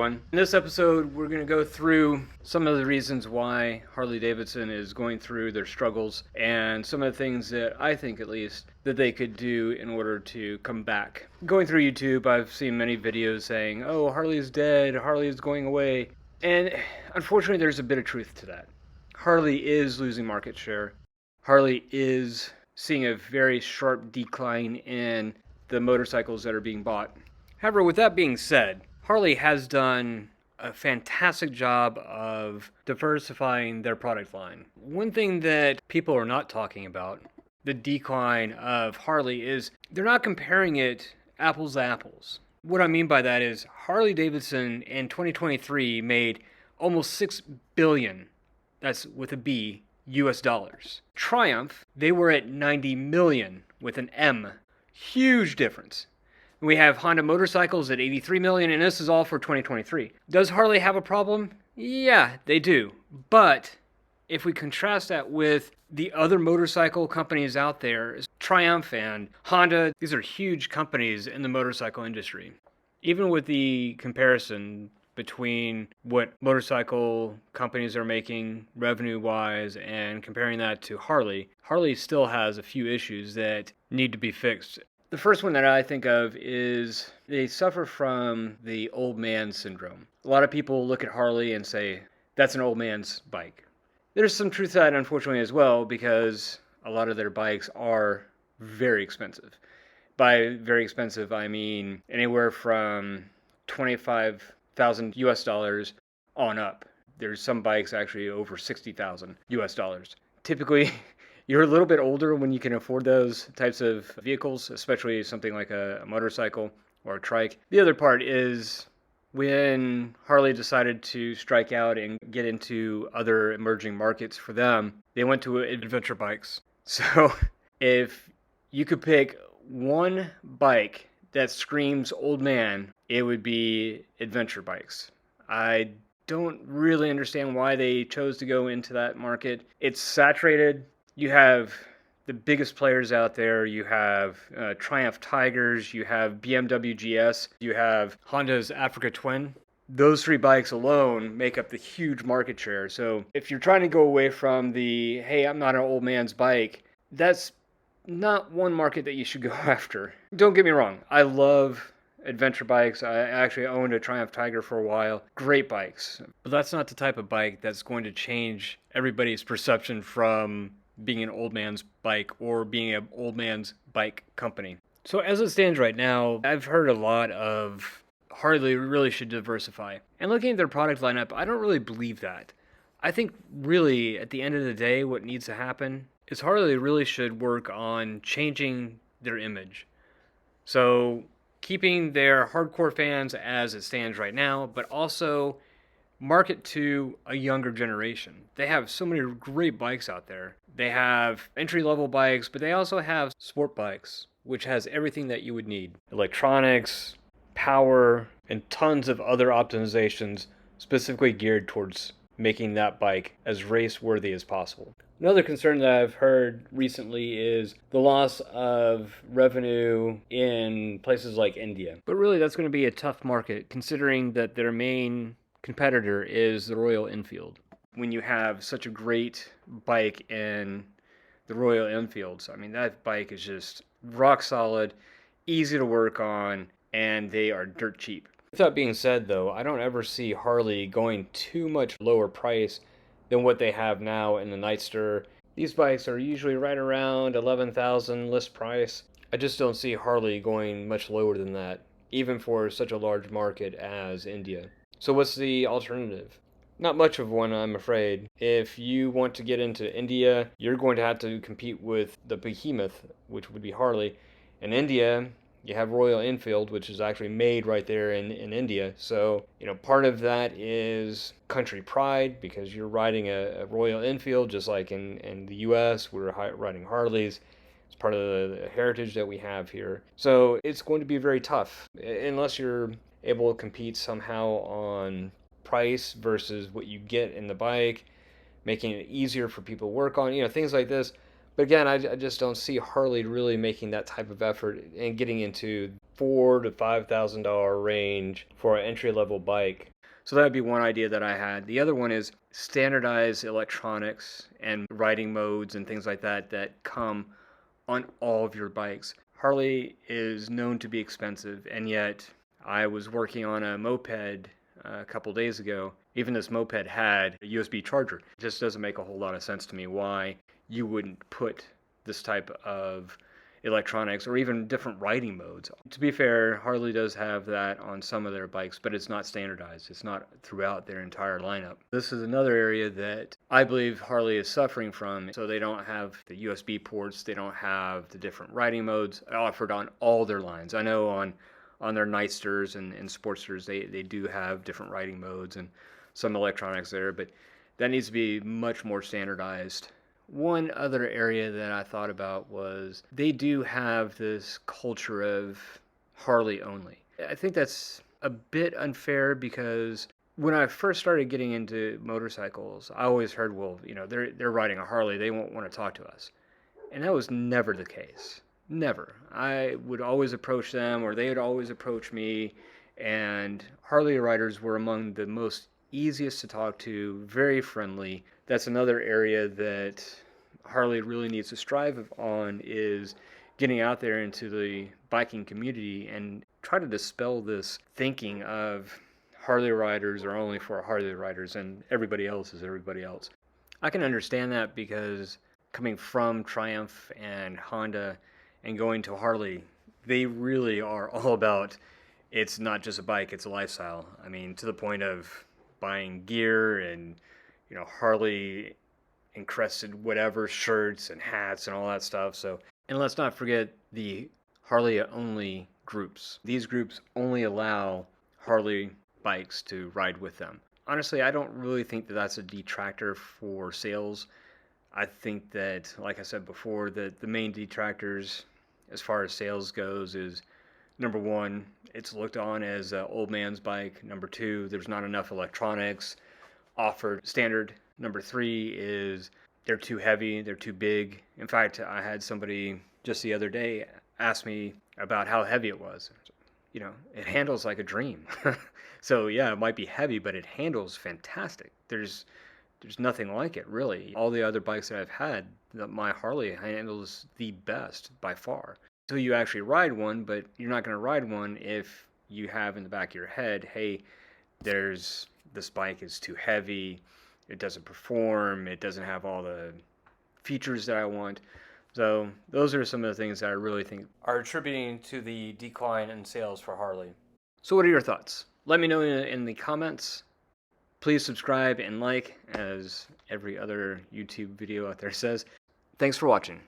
everyone. In this episode, we're going to go through some of the reasons why Harley-Davidson is going through their struggles and some of the things that I think, at least, that they could do in order to come back. Going through YouTube, I've seen many videos saying, oh, Harley's dead, Harley is going away. And unfortunately, there's a bit of truth to that. Harley is losing market share. Harley is seeing a very sharp decline in the motorcycles that are being bought. However, with that being said, Harley has done a fantastic job of diversifying their product line. One thing that people are not talking about, the decline of Harley, is they're not comparing it apples to apples. What I mean by that is Harley-Davidson in 2023 made almost $6 billion, that's with a B, US dollars. Triumph, they were at 90 million with an M. Huge difference. We have Honda motorcycles at 83 million, and this is all for 2023. Does Harley have a problem? Yeah, they do. But if we contrast that with the other motorcycle companies out there, Triumph and Honda, these are huge companies in the motorcycle industry. Even with the comparison between what motorcycle companies are making revenue-wise and comparing that to Harley, Harley still has a few issues that need to be fixed. The first one that I think of is they suffer from the old man syndrome. A lot of people look at Harley and say, that's an old man's bike. There's some truth to that, unfortunately, as well, because a lot of their bikes are very expensive. By very expensive, I mean anywhere from 25,000 US dollars on up. There's some bikes actually over 60,000 US dollars. Typically, you're a little bit older when you can afford those types of vehicles, especially something like a motorcycle or a trike. The other part is when Harley decided to strike out and get into other emerging markets for them, they went to adventure bikes. So if you could pick one bike that screams old man, it would be adventure bikes. I don't really understand why they chose to go into that market. It's saturated. You have the biggest players out there. You have Triumph Tigers, you have BMW GS, you have Honda's Africa Twin. Those three bikes alone make up the huge market share. So if you're trying to go away from the, hey, I'm not an old man's bike, that's not one market that you should go after. Don't get me wrong, I love adventure bikes. I actually owned a Triumph Tiger for a while. Great bikes. But that's not the type of bike that's going to change everybody's perception from being an old man's bike or being an old man's bike company. So as it stands right now, I've heard a lot of Harley really should diversify. And looking at their product lineup, I don't really believe that. I think really at the end of the day, what needs to happen is Harley really should work on changing their image. So keeping their hardcore fans as it stands right now, but also market to a younger generation. They have so many great bikes out there. They have entry-level bikes, but they also have sport bikes, which has everything that you would need. Electronics, power, and tons of other optimizations specifically geared towards making that bike as race-worthy as possible. Another concern that I've heard recently is the loss of revenue in places like India. But really, that's going to be a tough market, considering that their main competitor is the Royal Enfield. When you have such a great bike in the Royal Enfields, I mean, that bike is just rock solid, easy to work on, and they are dirt cheap. With that being said, though, I don't ever see Harley going too much lower price than what they have now in the Nightster. These bikes are usually right around $11,000 list price. I just don't see Harley going much lower than that, even for such a large market as India. So what's the alternative? Not much of one, I'm afraid. If you want to get into India, you're going to have to compete with the behemoth, which would be Harley. In India, you have Royal Enfield, which is actually made right there in India. So, part of that is country pride, because you're riding a Royal Enfield, just like in the US, we're riding Harleys. It's part of the heritage that we have here. So it's going to be very tough, unless you're able to compete somehow on price versus what you get in the bike, making it easier for people to work on, things like this. But again, I just don't see Harley really making that type of effort and getting into $4,000 to $5,000 range for an entry-level bike. So that would be one idea that I had. The other one is standardized electronics and riding modes and things like that that come on all of your bikes. Harley is known to be expensive, and yet I was working on a moped a couple days ago. Even this moped had a USB charger. It just doesn't make a whole lot of sense to me why you wouldn't put this type of electronics or even different riding modes. To be fair, Harley does have that on some of their bikes, but it's not standardized. It's not throughout their entire lineup. This is another area that I believe Harley is suffering from. So they don't have the USB ports, they don't have the different riding modes offered on all their lines. I know on their Nightsters and Sportsters, they do have different riding modes and some electronics there, but that needs to be much more standardized. One other area that I thought about was they do have this culture of Harley only. I think that's a bit unfair because when I first started getting into motorcycles, I always heard, well, they're riding a Harley, they won't want to talk to us. And that was never the case. Never. I would always approach them or they would always approach me, and Harley riders were among the most easiest to talk to, very friendly. That's another area that Harley really needs to strive on, is getting out there into the biking community and try to dispel this thinking of Harley riders are only for Harley riders and everybody else is everybody else. I can understand that because coming from Triumph and Honda and going to Harley, they really are all about, it's not just a bike, it's a lifestyle. I mean, to the point of buying gear and, Harley encrusted whatever shirts and hats and all that stuff. So, and let's not forget the Harley only groups. These groups only allow Harley bikes to ride with them. Honestly, I don't really think that that's a detractor for sales. I think that, like I said before, that the main detractors as far as sales goes is, number one, it's looked on as an old man's bike. Number two, there's not enough electronics offered standard. Number three is they're too heavy, they're too big. In fact, I had somebody just the other day ask me about how heavy it was. It handles like a dream. So yeah, it might be heavy, but it handles fantastic. There's nothing like it, really. All the other bikes that I've had, my Harley handles the best by far. So you actually ride one, but you're not going to ride one if you have in the back of your head, hey, this bike is too heavy, it doesn't perform, it doesn't have all the features that I want. So those are some of the things that I really think are attributing to the decline in sales for Harley. So what are your thoughts? Let me know in the comments. Please subscribe and like, as every other YouTube video out there says. Thanks for watching.